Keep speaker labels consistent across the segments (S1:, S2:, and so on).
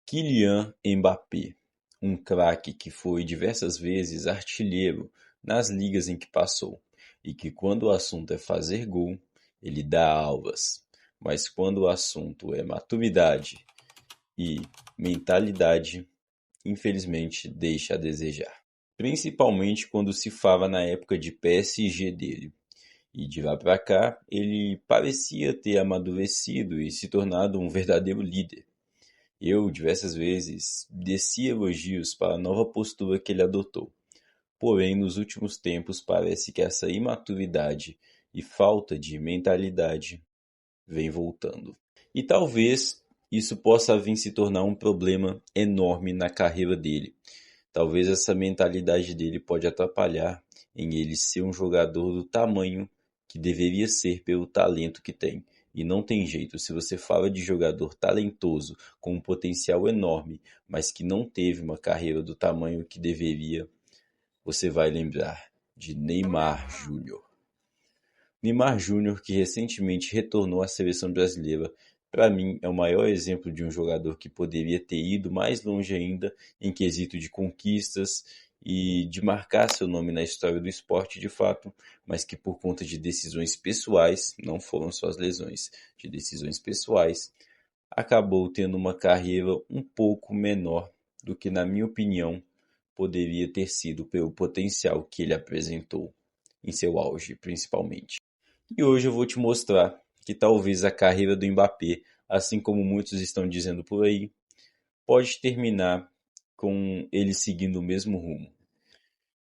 S1: Kylian Mbappé, um craque que foi diversas vezes artilheiro nas ligas em que passou, e que quando o assunto é fazer gol, ele dá aulas, mas quando o assunto é maturidade e mentalidade, infelizmente deixa a desejar. Principalmente quando se fala na época de PSG dele. E de lá para cá, ele parecia ter amadurecido e se tornado um verdadeiro líder. Eu, diversas vezes, desci elogios para a nova postura que ele adotou. Porém, nos últimos tempos, parece que essa imaturidade e falta de mentalidade vem voltando. E talvez isso possa vir se tornar um problema enorme na carreira dele. Talvez essa mentalidade dele pode atrapalhar em ele ser um jogador do tamanho que deveria ser pelo talento que tem. E não tem jeito, se você fala de jogador talentoso, com um potencial enorme, mas que não teve uma carreira do tamanho que deveria, você vai lembrar de Neymar Júnior. Neymar Júnior, que recentemente retornou à seleção brasileira, para mim é o maior exemplo de um jogador que poderia ter ido mais longe ainda em quesito de conquistas e de marcar seu nome na história do esporte de fato, mas que por conta de decisões pessoais, não foram só as lesões, de decisões pessoais, acabou tendo uma carreira um pouco menor do que, na minha opinião, poderia ter sido pelo potencial que ele apresentou em seu auge, principalmente. E hoje eu vou te mostrar que talvez a carreira do Mbappé, assim como muitos estão dizendo por aí, pode terminar com ele seguindo o mesmo rumo.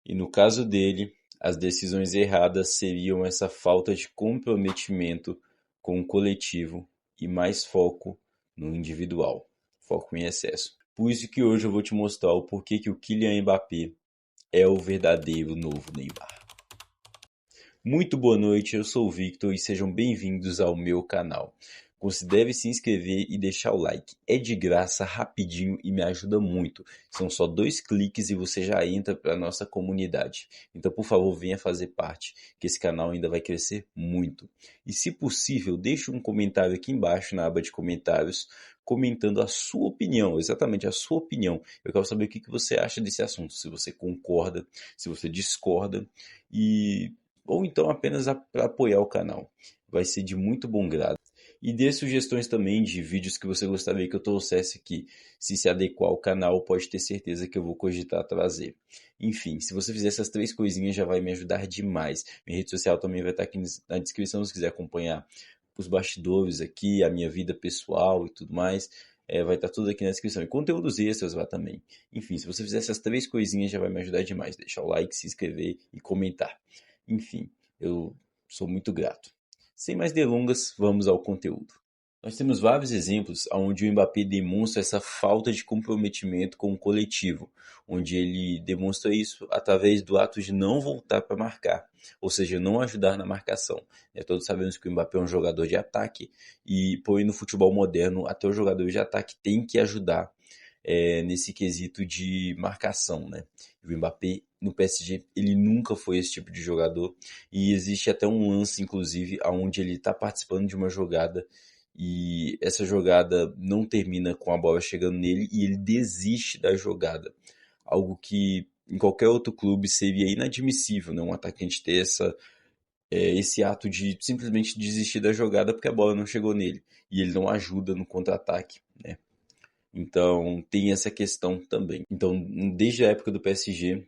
S1: E no caso dele, as decisões erradas seriam essa falta de comprometimento com o coletivo e mais foco no individual, foco em excesso. Por isso que hoje eu vou te mostrar o porquê que o Kylian Mbappé é o verdadeiro novo Neymar. Muito boa noite, eu sou o Victor e sejam bem-vindos ao meu canal. Considere se inscrever e deixar o like. É de graça, rapidinho e me ajuda muito. São só 2 cliques e você já entra para a nossa comunidade. Então, por favor, venha fazer parte, que esse canal ainda vai crescer muito. E se possível, deixe um comentário aqui embaixo na aba de comentários, comentando a sua opinião, exatamente a sua opinião. Eu quero saber o que você acha desse assunto, se você concorda, se você discorda ou então apenas para apoiar o canal. Vai ser de muito bom grado. E dê sugestões também de vídeos que você gostaria que eu trouxesse aqui. Se adequar ao canal, pode ter certeza que eu vou cogitar trazer. Enfim, se você fizer essas 3 coisinhas já vai me ajudar demais. Minha rede social também vai estar aqui na descrição se quiser acompanhar os bastidores aqui, a minha vida pessoal e tudo mais. Vai estar tudo aqui na descrição. E conteúdos extras lá também. Enfim, se você fizer essas 3 coisinhas já vai me ajudar demais. Deixar o like, se inscrever e comentar. Enfim, eu sou muito grato. Sem mais delongas, vamos ao conteúdo. Nós temos vários exemplos onde o Mbappé demonstra essa falta de comprometimento com o coletivo, onde ele demonstra isso através do ato de não voltar para marcar, ou seja, não ajudar na marcação. Todos sabemos que o Mbappé é um jogador de ataque e, porém, no futebol moderno, até o jogador de ataque tem que ajudar nesse quesito de marcação, né? O Mbappé no PSG ele nunca foi esse tipo de jogador e existe até um lance, inclusive, onde ele está participando de uma jogada e essa jogada não termina com a bola chegando nele e ele desiste da jogada, algo que em qualquer outro clube seria inadmissível, né? Um atacante ter esse ato de simplesmente desistir da jogada porque a bola não chegou nele e ele não ajuda no contra-ataque, né? Então, tem essa questão também. Então, desde a época do PSG,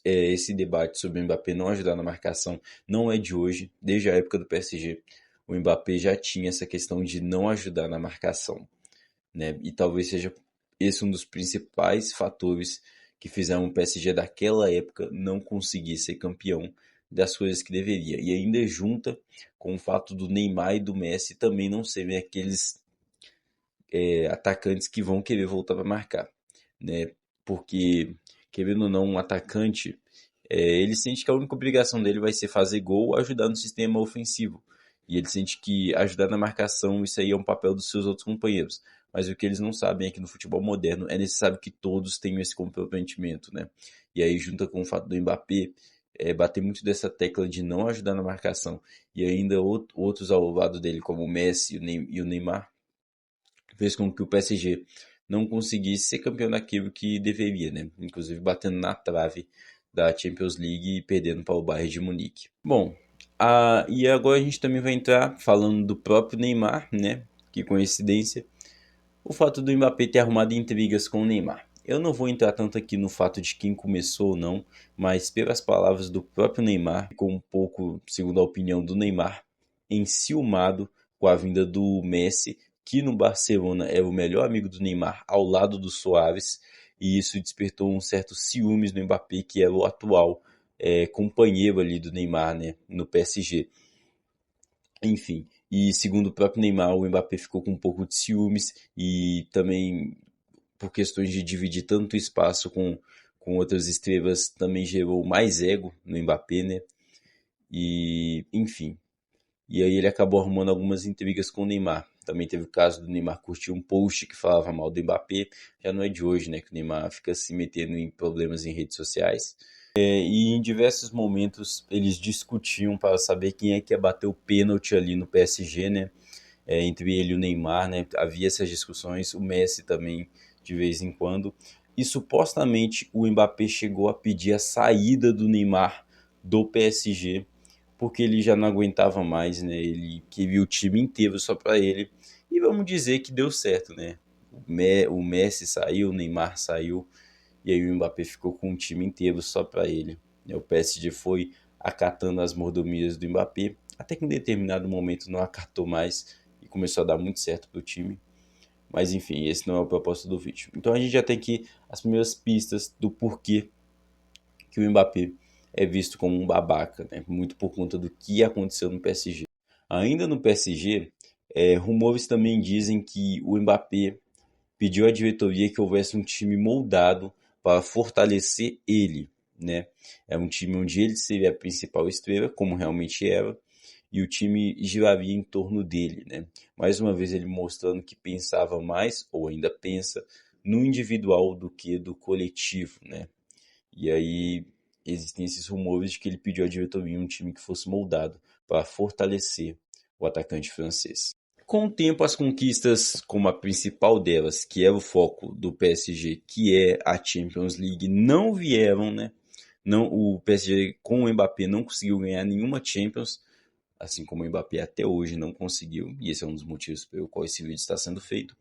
S1: esse debate sobre o Mbappé não ajudar na marcação não é de hoje. Desde a época do PSG, o Mbappé já tinha essa questão de não ajudar na marcação, né? E talvez seja esse um dos principais fatores que fizeram o PSG daquela época não conseguir ser campeão das coisas que deveria. E ainda junta com o fato do Neymar e do Messi também não serem aqueles atacantes que vão querer voltar para marcar, né? Porque, querendo ou não, um atacante, ele sente que a única obrigação dele vai ser fazer gol ou ajudar no sistema ofensivo. E ele sente que ajudar na marcação, isso aí é um papel dos seus outros companheiros. Mas o que eles não sabem é que no futebol moderno é necessário que todos tenham esse comprometimento, né? E aí, junta com o fato do Mbappé, bater muito dessa tecla de não ajudar na marcação, e ainda outros ao lado dele, como o Messi e o Neymar, fez com que o PSG não conseguisse ser campeão daquilo que deveria, né? Inclusive batendo na trave da Champions League e perdendo para o Bayern de Munique. Bom, e agora a gente também vai entrar falando do próprio Neymar, né? Que coincidência, o fato do Mbappé ter arrumado intrigas com o Neymar. Eu não vou entrar tanto aqui no fato de quem começou ou não, mas pelas palavras do próprio Neymar, ficou um pouco, segundo a opinião do Neymar, enciumado com a vinda do Messi, que no Barcelona era o melhor amigo do Neymar ao lado do Suárez, e isso despertou um certo ciúmes no Mbappé, que era o atual companheiro ali do Neymar, né, no PSG. Enfim, e segundo o próprio Neymar, o Mbappé ficou com um pouco de ciúmes e também por questões de dividir tanto espaço com outras estrelas também gerou mais ego no Mbappé, né? E enfim, e aí ele acabou arrumando algumas intrigas com o Neymar. Também teve o caso do Neymar curtir um post que falava mal do Mbappé. Já não é de hoje, né? Que o Neymar fica se metendo em problemas em redes sociais. E em diversos momentos eles discutiam para saber quem é que ia bater o pênalti ali no PSG, né? Entre ele e o Neymar, né? Havia essas discussões, o Messi também de vez em quando. E supostamente o Mbappé chegou a pedir a saída do Neymar do PSG, porque ele já não aguentava mais, né? Ele queria o time inteiro só para ele. E vamos dizer que deu certo, né? O Messi saiu, o Neymar saiu, e aí o Mbappé ficou com o time inteiro só para ele. O PSG foi acatando as mordomias do Mbappé, até que em determinado momento não acatou mais e começou a dar muito certo para o time. Mas enfim, esse não é o propósito do vídeo. Então a gente já tem aqui as primeiras pistas do porquê que o Mbappé é visto como um babaca, né? Muito por conta do que aconteceu no PSG. Ainda no PSG, rumores também dizem que o Mbappé pediu à diretoria que houvesse um time moldado para fortalecer ele, né? É um time onde ele seria a principal estrela, como realmente era, e o time giraria em torno dele, né? Mais uma vez ele mostrando que pensava mais, ou ainda pensa, no individual do que do coletivo, né? E aí existem esses rumores de que ele pediu à diretoria um time que fosse moldado para fortalecer o atacante francês. Com o tempo, as conquistas, como a principal delas, que é o foco do PSG, que é a Champions League, não vieram, né? Não, o PSG com o Mbappé não conseguiu ganhar nenhuma Champions, assim como o Mbappé até hoje não conseguiu, e esse é um dos motivos pelo qual esse vídeo está sendo feito.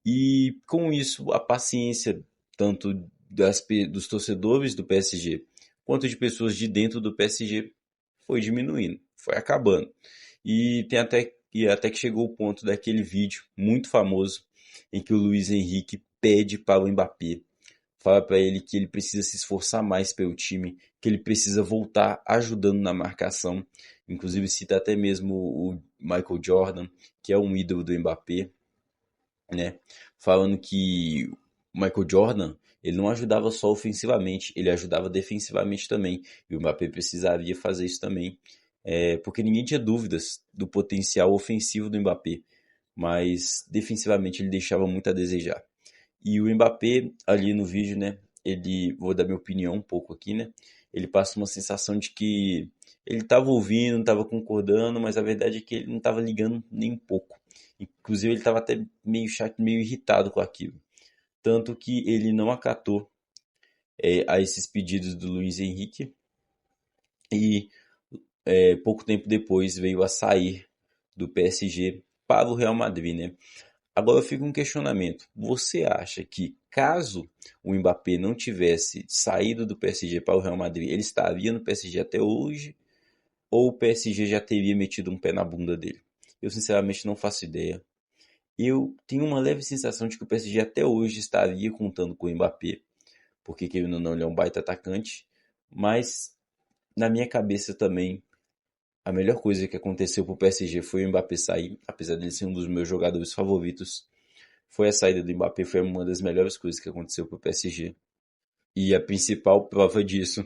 S1: E com isso, a paciência tanto dos torcedores do PSG quanto de pessoas de dentro do PSG foi diminuindo, foi acabando. E até que chegou o ponto daquele vídeo muito famoso em que o Luiz Henrique pede para o Mbappé, fala para ele que ele precisa se esforçar mais pelo time, que ele precisa voltar ajudando na marcação. Inclusive cita até mesmo o Michael Jordan, que é um ídolo do Mbappé, né? Falando que o Michael Jordan, ele não ajudava só ofensivamente, ele ajudava defensivamente também. E o Mbappé precisaria fazer isso também, porque ninguém tinha dúvidas do potencial ofensivo do Mbappé, mas defensivamente ele deixava muito a desejar. E o Mbappé, ali no vídeo, né? Vou dar minha opinião um pouco aqui, né? Ele passa uma sensação de que ele estava ouvindo, estava concordando, mas a verdade é que ele não estava ligando nem um pouco. Inclusive, ele estava até meio chato, meio irritado com aquilo. Tanto que ele não acatou a esses pedidos do Luiz Henrique e pouco tempo depois veio a sair do PSG para o Real Madrid, né? Agora fica um questionamento. Você acha que caso o Mbappé não tivesse saído do PSG para o Real Madrid, ele estaria no PSG até hoje? Ou o PSG já teria metido um pé na bunda dele? Eu sinceramente não faço ideia. Eu tenho uma leve sensação de que o PSG até hoje estaria contando com o Mbappé, porque querendo ou não, ele é um baita atacante, mas na minha cabeça também a melhor coisa que aconteceu pro PSG foi o Mbappé sair, apesar dele ser um dos meus jogadores favoritos. Foi a saída do Mbappé, foi uma das melhores coisas que aconteceu pro PSG. E a principal prova disso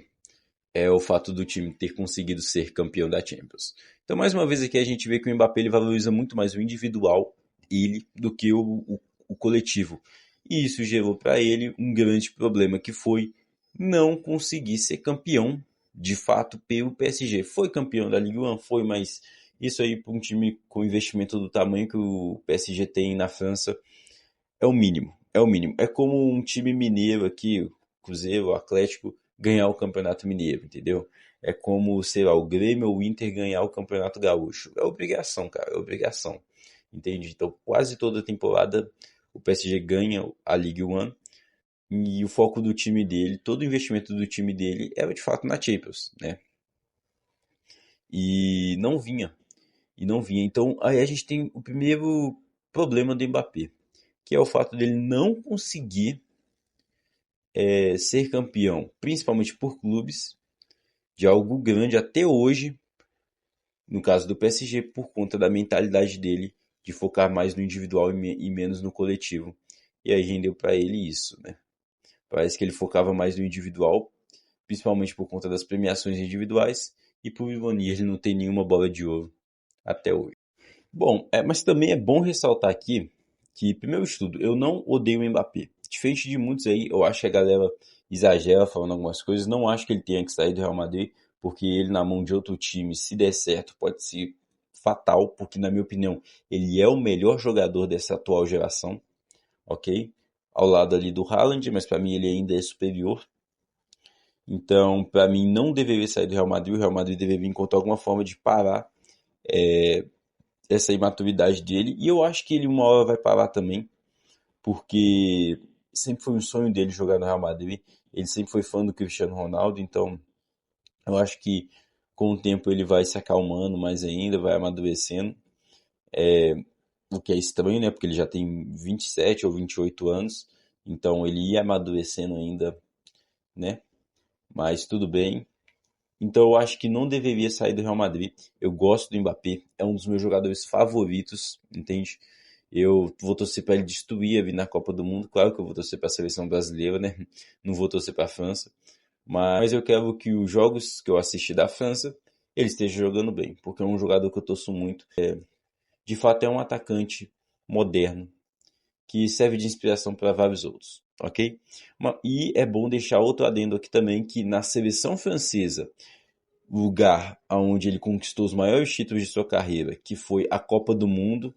S1: é o fato do time ter conseguido ser campeão da Champions. Então, mais uma vez aqui a gente vê que o Mbappé ele valoriza muito mais o individual, ele, do que o coletivo. E isso gerou para ele um grande problema, que foi não conseguir ser campeão, de fato, pelo PSG. Foi campeão da Ligue 1, foi, mas isso aí para um time com investimento do tamanho que o PSG tem na França é o mínimo. É o mínimo. É como um time mineiro aqui, o Cruzeiro, o Atlético, ganhar o Campeonato Mineiro, entendeu? É como, sei lá, o Grêmio ou o Inter ganhar o Campeonato Gaúcho. É obrigação, cara, é obrigação. Entende? Então, quase toda temporada o PSG ganha a Ligue 1 e o foco do time dele, todo o investimento do time dele era de fato na Champions, né? E não vinha, e não vinha. Então, aí a gente tem o primeiro problema do Mbappé, que é o fato dele não conseguir ser campeão, principalmente por clubes, de algo grande até hoje, no caso do PSG, por conta da mentalidade dele de focar mais no individual e menos no coletivo. E aí rendeu para ele isso, né? Parece que ele focava mais no individual, principalmente por conta das premiações individuais, e por ironia ele não tem nenhuma bola de ouro até hoje. Bom, mas também é bom ressaltar aqui que, primeiro de tudo, eu não odeio o Mbappé. Diferente de muitos aí, eu acho que a galera exagera falando algumas coisas. Não acho que ele tenha que sair do Real Madrid, porque ele na mão de outro time, se der certo, pode ser fatal, porque na minha opinião, ele é o melhor jogador dessa atual geração, ok? Ao lado ali do Haaland, mas para mim ele ainda é superior. Então, para mim, não deveria sair do Real Madrid. O Real Madrid deveria encontrar alguma forma de parar essa imaturidade dele. E eu acho que ele uma hora vai parar também, porque sempre foi um sonho dele jogar no Real Madrid. Ele sempre foi fã do Cristiano Ronaldo, então eu acho que com o tempo ele vai se acalmando mais ainda, vai amadurecendo. O que é estranho, né? Porque ele já tem 27 ou 28 anos, então ele ia amadurecendo ainda, né? Mas tudo bem. Então eu acho que não deveria sair do Real Madrid. Eu gosto do Mbappé, é um dos meus jogadores favoritos, entende? Eu vou torcer para ele destruir a vir na Copa do Mundo. Claro que eu vou torcer para a seleção brasileira, né? Não vou torcer para a França. Mas eu quero que os jogos que eu assisti da França, ele esteja jogando bem, porque é um jogador que eu torço muito. De fato, é um atacante moderno que serve de inspiração para vários outros, ok? E é bom deixar outro adendo aqui também, que na seleção francesa, lugar onde ele conquistou os maiores títulos de sua carreira, que foi a Copa do Mundo,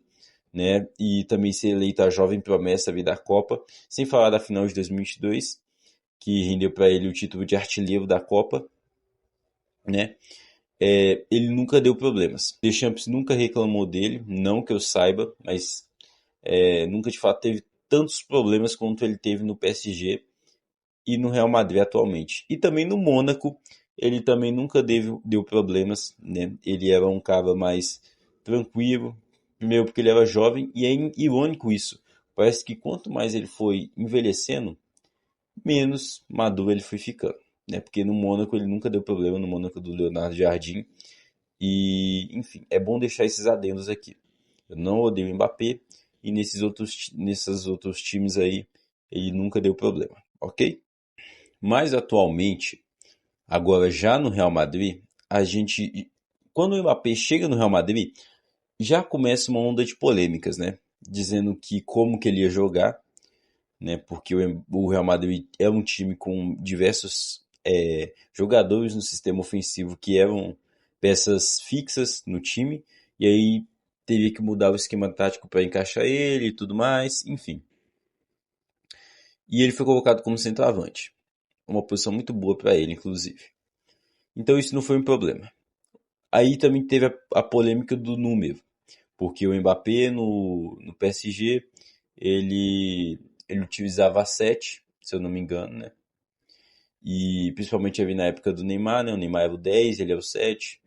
S1: né? E também ser eleito a jovem promessa ali da Copa, sem falar da final de 2022, que rendeu para ele o título de artilheiro da Copa, né? Ele nunca deu problemas. Deschamps nunca reclamou dele, não que eu saiba, mas nunca de fato teve tantos problemas quanto ele teve no PSG e no Real Madrid atualmente. E também no Mônaco, ele também nunca deu problemas, né? Ele era um cara mais tranquilo, primeiro porque ele era jovem, e é irônico isso. Parece que quanto mais ele foi envelhecendo, menos maduro ele foi ficando, né? Porque no Mônaco ele nunca deu problema, no Mônaco do Leonardo Jardim. E, enfim, é bom deixar esses adendos aqui. Eu não odeio o Mbappé e nesses outros times aí ele nunca deu problema, ok? Mas atualmente, agora já no Real Madrid, quando o Mbappé chega no Real Madrid, já começa uma onda de polêmicas, né? Dizendo que como que ele ia jogar, né? Porque o Real Madrid é um time com diversos jogadores no sistema ofensivo que eram peças fixas no time, e aí teria que mudar o esquema tático para encaixar ele e tudo mais, enfim. E ele foi colocado como centroavante, uma posição muito boa para ele, inclusive. Então isso não foi um problema. Aí também teve a polêmica do número, porque o Mbappé no PSG ele utilizava a 7, se eu não me engano, né? E principalmente ali na época do Neymar, né? O Neymar era o 10, ele é o 7.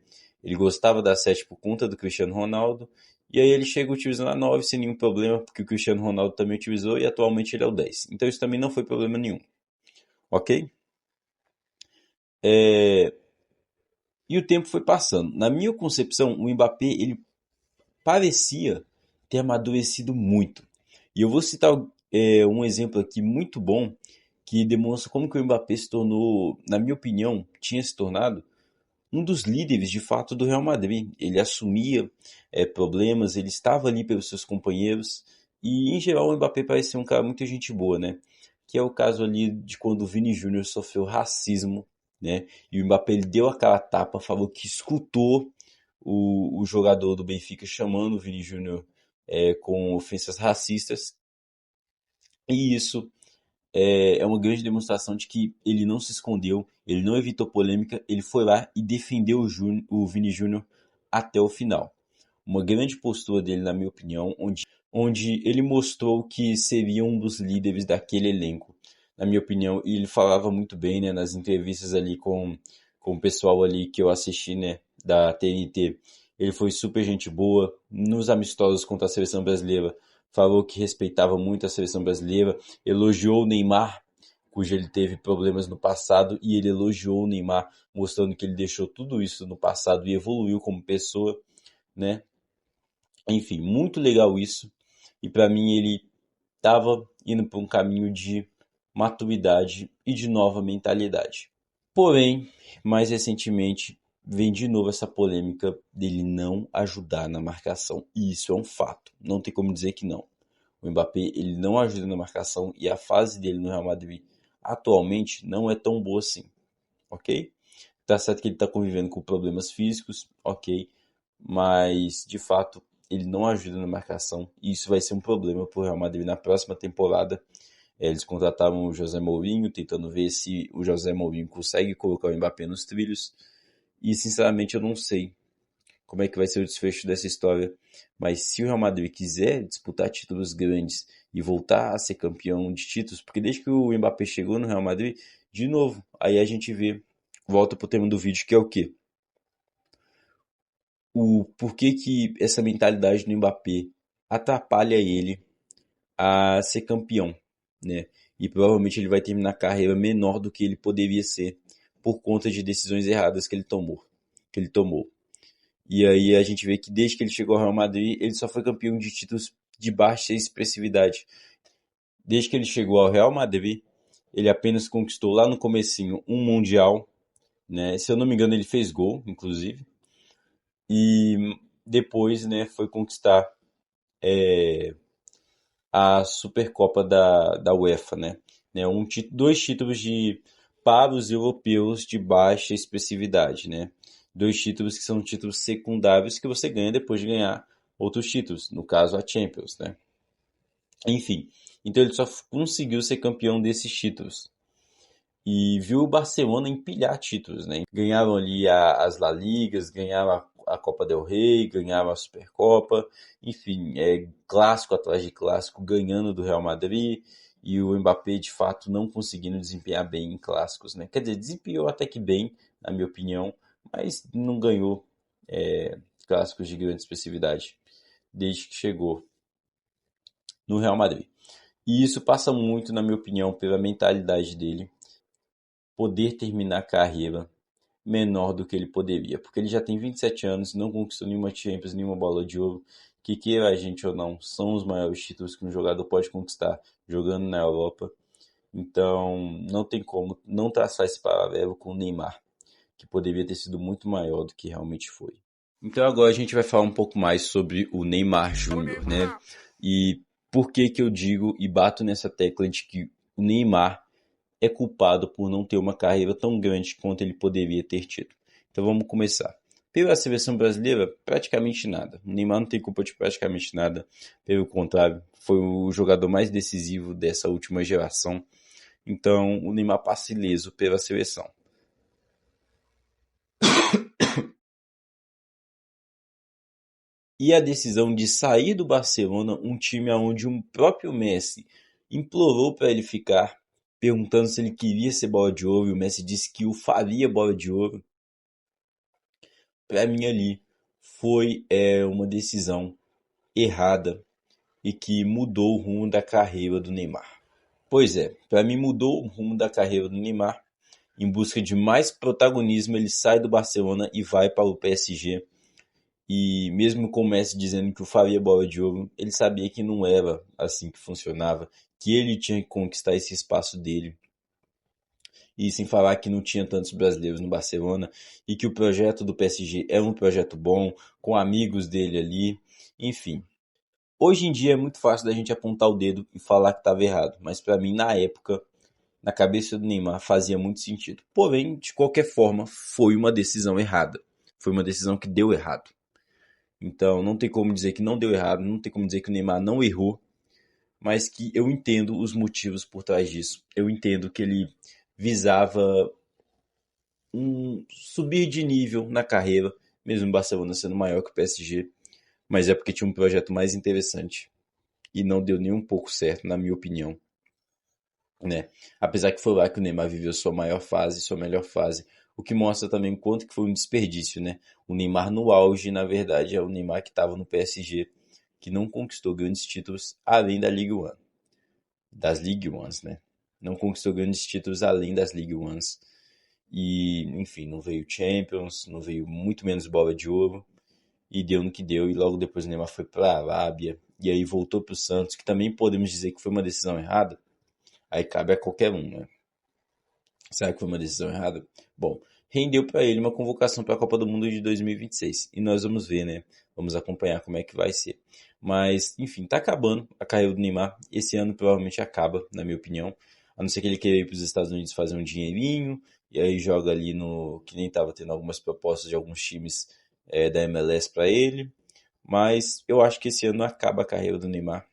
S1: Ele gostava da 7 por conta do Cristiano Ronaldo. E aí ele chega utilizando a 9 sem nenhum problema, porque o Cristiano Ronaldo também utilizou e atualmente ele é o 10. Então isso também não foi problema nenhum, ok? É, E o tempo foi passando. Na minha concepção, o Mbappé ele parecia ter amadurecido muito. E eu vou citar um exemplo aqui muito bom que demonstra como que o Mbappé se tornou, na minha opinião, tinha se tornado um dos líderes de fato do Real Madrid. Ele assumia problemas, ele estava ali pelos seus companheiros e em geral o Mbappé parecia um cara muito gente boa, né? Que é o caso ali de quando o Vini Júnior sofreu racismo, né? E o Mbappé ele deu aquela tapa, falou que escutou o jogador do Benfica chamando o Vini Júnior com ofensas racistas E isso é uma grande demonstração de que ele não se escondeu, ele não evitou polêmica, ele foi lá e defendeu o Vini Júnior até o final. Uma grande postura dele, na minha opinião, onde ele mostrou que seria um dos líderes daquele elenco, na minha opinião, e ele falava muito bem, né, nas entrevistas ali com o pessoal ali que eu assisti, né, da TNT. Ele foi super gente boa, nos amistosos contra a seleção brasileira, falou que respeitava muito a seleção brasileira, elogiou o Neymar, cujo ele teve problemas no passado, e ele elogiou o Neymar, mostrando que ele deixou tudo isso no passado e evoluiu como pessoa, né? Enfim, muito legal isso. E para mim ele estava indo para um caminho de maturidade e de nova mentalidade. Porém, mais recentemente, vem de novo essa polêmica dele não ajudar na marcação. E isso é um fato. Não tem como dizer que não. O Mbappé, ele não ajuda na marcação e a fase dele no Real Madrid atualmente não é tão boa assim, ok? Tá certo que ele tá convivendo com problemas físicos, ok? Mas, de fato, ele não ajuda na marcação e isso vai ser um problema pro Real Madrid na próxima temporada. Eles contrataram o José Mourinho, tentando ver se o José Mourinho consegue colocar o Mbappé nos trilhos. E, sinceramente, eu não sei como é que vai ser o desfecho dessa história. Mas se o Real Madrid quiser disputar títulos grandes e voltar a ser campeão de títulos, porque desde que o Mbappé chegou no Real Madrid, de novo, aí a gente vê, volta pro tema do vídeo, que é o quê? O porquê que essa mentalidade do Mbappé atrapalha ele a ser campeão, né? E provavelmente ele vai terminar a carreira menor do que ele poderia ser por conta de decisões erradas que ele tomou. E aí a gente vê que desde que ele chegou ao Real Madrid, ele só foi campeão de títulos de baixa expressividade. Desde que ele chegou ao Real Madrid, ele apenas conquistou lá no comecinho um Mundial, né? Se eu não me engano, ele fez gol, inclusive. E depois, né, foi conquistar a Supercopa da UEFA, né? Dois títulos para os europeus de baixa expressividade, né? Dois títulos que são títulos secundários que você ganha depois de ganhar outros títulos, no caso a Champions, né? Enfim, então ele só conseguiu ser campeão desses títulos. E viu o Barcelona empilhar títulos, né? Ganharam ali as La Ligas, ganharam a Copa del Rey, ganharam a Supercopa, enfim, clássico atrás de clássico, ganhando do Real Madrid, e o Mbappé de fato não conseguindo desempenhar bem em clássicos, né? Quer dizer, desempenhou até que bem, na minha opinião, mas não ganhou clássicos de grande expressividade desde que chegou no Real Madrid. E isso passa muito, na minha opinião, pela mentalidade dele, poder terminar a carreira menor do que ele poderia, porque ele já tem 27 anos, não conquistou nenhuma Champions, nenhuma bola de ouro, que queira a gente ou não, são os maiores títulos que um jogador pode conquistar jogando na Europa. Então, não tem como não traçar esse paralelo com o Neymar, que poderia ter sido muito maior do que realmente foi. Então agora a gente vai falar um pouco mais sobre o Neymar Júnior, né? E por que que eu digo e bato nessa tecla de que o Neymar é culpado por não ter uma carreira tão grande quanto ele poderia ter tido. Então vamos começar. Pela seleção brasileira, praticamente nada. O Neymar não tem culpa de praticamente nada. Pelo contrário, foi o jogador mais decisivo dessa última geração. Então o Neymar passa ileso pela seleção. E a decisão de sair do Barcelona, um time onde um próprio Messi implorou para ele ficar, perguntando se ele queria ser bola de ouro, e o Messi disse que o faria bola de ouro. Para mim ali foi uma decisão errada e que mudou o rumo da carreira do Neymar. Pois é, para mim mudou o rumo da carreira do Neymar. Em busca de mais protagonismo, ele sai do Barcelona e vai para o PSG. E mesmo com o Messi dizendo que o faria bola de ouro, ele sabia que não era assim que funcionava, que ele tinha que conquistar esse espaço dele. E sem falar que não tinha tantos brasileiros no Barcelona e que o projeto do PSG é um projeto bom, com amigos dele ali, enfim. Hoje em dia é muito fácil da gente apontar o dedo e falar que estava errado, mas para mim na época, na cabeça do Neymar, fazia muito sentido. Porém, de qualquer forma, foi uma decisão errada. Foi uma decisão que deu errado. Então, não tem como dizer que não deu errado, não tem como dizer que o Neymar não errou, mas que eu entendo os motivos por trás disso. Eu entendo que ele visava um subir de nível na carreira, mesmo o Barcelona sendo maior que o PSG, mas é porque tinha um projeto mais interessante e não deu nem um pouco certo, na minha opinião, né? Apesar que foi lá que o Neymar viveu sua maior fase, sua melhor fase, o que mostra também o quanto que foi um desperdício, né? O Neymar no auge, na verdade, é o Neymar que estava no PSG, que não conquistou grandes títulos além da Ligue 1, das League Ones, né? Não conquistou grandes títulos além das League Ones. E, enfim, não veio Champions, não veio muito menos bola de ouro. E deu no que deu. E logo depois o Neymar foi para a Arábia. E aí voltou para o Santos, que também podemos dizer que foi uma decisão errada. Aí cabe a qualquer um, né? Será que foi uma decisão errada? Bom, rendeu para ele uma convocação para a Copa do Mundo de 2026. E nós vamos ver, né? Vamos acompanhar como é que vai ser. Mas, enfim, tá acabando a carreira do Neymar. Esse ano provavelmente acaba, na minha opinião. A não ser que ele queira ir para os Estados Unidos fazer um dinheirinho. E aí joga ali no. Que nem tava tendo algumas propostas de alguns times da MLS para ele. Mas eu acho que esse ano acaba a carreira do Neymar,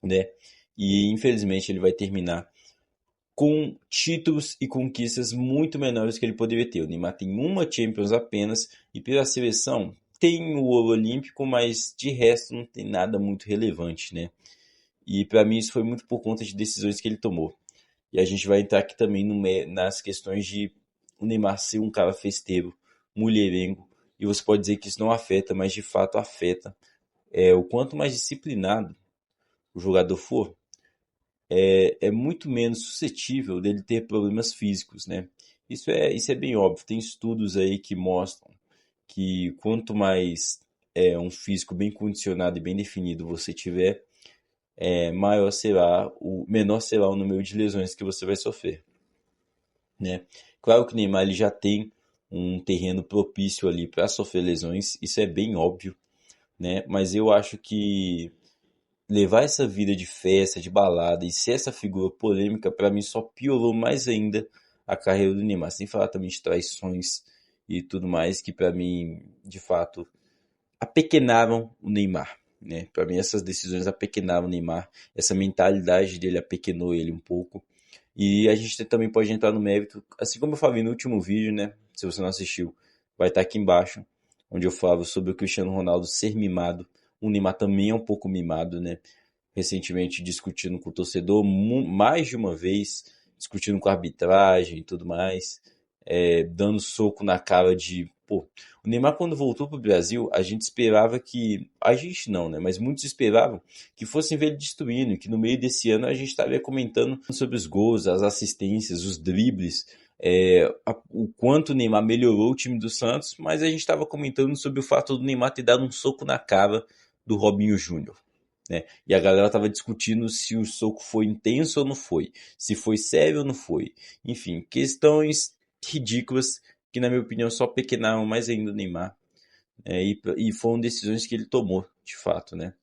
S1: né? E infelizmente ele vai terminar com títulos e conquistas muito menores que ele poderia ter. O Neymar tem uma Champions apenas e pela seleção tem o ouro olímpico, mas de resto não tem nada muito relevante, né? E para mim isso foi muito por conta de decisões que ele tomou. E a gente vai entrar aqui também nas questões de o Neymar ser um cara festeiro, mulherengo, e você pode dizer que isso não afeta, mas de fato afeta. O quanto mais disciplinado o jogador for, é muito menos suscetível dele ter problemas físicos, né? Isso é bem óbvio. Tem estudos aí que mostram que quanto mais um físico bem condicionado e bem definido você tiver, menor será o número de lesões que você vai sofrer, né? Claro que o Neymar ele já tem um terreno propício ali para sofrer lesões, isso é bem óbvio, né? Mas eu acho que levar essa vida de festa, de balada e ser essa figura polêmica, para mim só piorou mais ainda a carreira do Neymar. Sem falar também de traições e tudo mais, que para mim, de fato, apequenaram o Neymar. Né? Para mim, essas decisões apequenaram o Neymar, essa mentalidade dele apequenou ele um pouco. E a gente também pode entrar no mérito, assim como eu falei no último vídeo, né? Se você não assistiu, vai estar aqui embaixo, onde eu falo sobre o Cristiano Ronaldo ser mimado. O Neymar também é um pouco mimado, né? Recentemente discutindo com o torcedor mais de uma vez, discutindo com a arbitragem e tudo mais, dando soco na cara de... Pô, o Neymar quando voltou para o Brasil, a gente esperava que... A gente não, né? Mas muitos esperavam que fossem ver ele destruindo, que no meio desse ano a gente estaria comentando sobre os gols, as assistências, os dribles, o quanto o Neymar melhorou o time do Santos, mas a gente estava comentando sobre o fato do Neymar ter dado um soco na cara do Robinho Júnior. Né? E a galera estava discutindo se o soco foi intenso ou não foi, se foi sério ou não foi. Enfim, questões ridículas que, na minha opinião, só pequenaram mais ainda o Neymar. E foram decisões que ele tomou, de fato, né?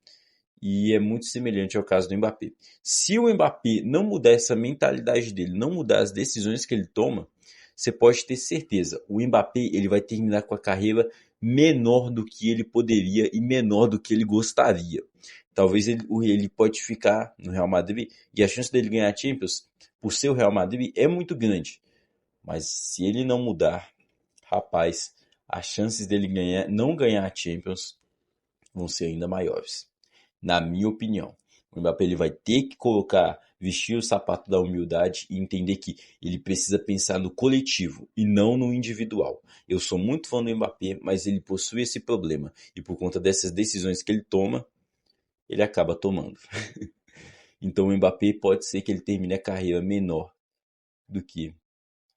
S1: E é muito semelhante ao caso do Mbappé. Se o Mbappé não mudar essa mentalidade dele, não mudar as decisões que ele toma, você pode ter certeza, o Mbappé ele vai terminar com a carreira menor do que ele poderia e menor do que ele gostaria. Talvez ele pode ficar no Real Madrid e a chance dele ganhar a Champions por ser o Real Madrid é muito grande. Mas se ele não mudar, rapaz, as chances dele não ganhar a Champions vão ser ainda maiores. Na minha opinião, o Mbappé ele vai ter que vestir o sapato da humildade e entender que ele precisa pensar no coletivo e não no individual. Eu sou muito fã do Mbappé, mas ele possui esse problema e por conta dessas decisões que ele toma, ele acaba tomando. Então o Mbappé pode ser que ele termine a carreira menor do que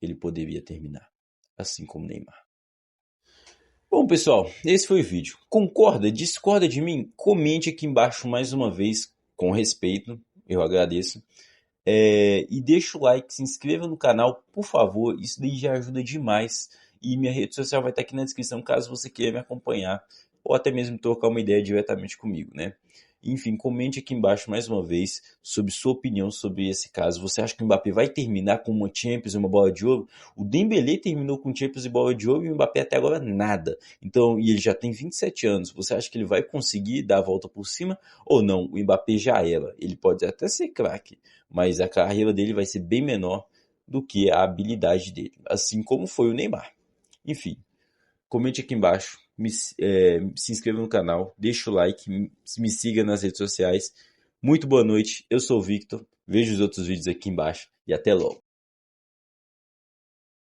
S1: ele poderia terminar, assim como o Neymar. Bom, pessoal, esse foi o vídeo. Concorda? Discorda de mim? Comente aqui embaixo mais uma vez, com respeito, eu agradeço. E deixa o like, se inscreva no canal, por favor, isso daí já ajuda demais. E minha rede social vai estar aqui na descrição, caso você queira me acompanhar, ou até mesmo trocar uma ideia diretamente comigo, né? Enfim, comente aqui embaixo mais uma vez sobre sua opinião sobre esse caso. Você acha que o Mbappé vai terminar com uma Champions e uma bola de ouro? O Dembélé terminou com Champions e bola de ouro e o Mbappé até agora nada. Então, e ele já tem 27 anos. Você acha que ele vai conseguir dar a volta por cima ou não? O Mbappé já era. Ele pode até ser craque, mas a carreira dele vai ser bem menor do que a habilidade dele, assim como foi o Neymar. Enfim, comente aqui embaixo, se inscreva no canal, deixa o like, me siga nas redes sociais. Muito boa noite, eu sou o Victor, veja os outros vídeos aqui embaixo e até logo.